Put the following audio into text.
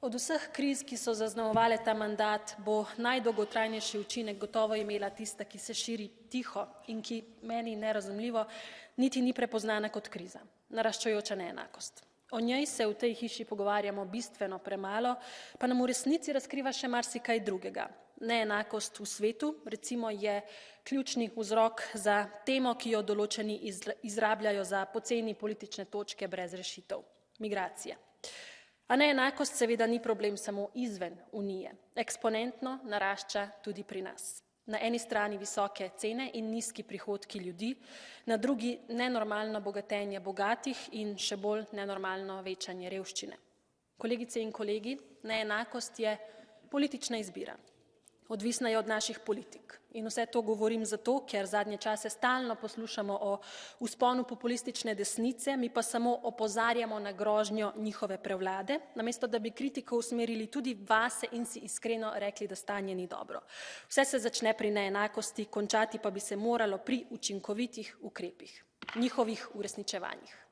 Od vseh kriz, ki so zaznamovale ta mandat, bo najdolgotrajnejši učinek gotovo imela tista, ki se širi tiho in ki meni nerazumljivo niti ni prepoznana kot kriza, naraščajoča neenakost. O njej se v tej hiši pogovarjamo bistveno premalo, pa nam v resnici razkriva še marsikaj drugega. Neenakost v svetu, recimo, je ključni vzrok za temo, ki jo določeni izrabljajo za poceni politične točke brez rešitev – migracije. A neenakost seveda ni problem samo izven Unije. Eksponentno narašča tudi pri nas. Na eni strani visoke cene in nizki prihodki ljudi, na drugi nenormalno bogatenje bogatih in še bolj nenormalno večanje revščine. Kolegice in kolegi, neenakost je politična izbira. Odvisna je od naših politik. In vse to govorim zato, ker zadnje čase stalno poslušamo o vzponu populistične desnice, mi pa samo opozarjamo na grožnjo njihove prevlade, namesto da bi kritiko usmerili tudi vase in si iskreno rekli, da stanje ni dobro. Vse se začne pri neenakosti, končati pa bi se moralo pri učinkovitih ukrepih, njihovih uresničevanjih.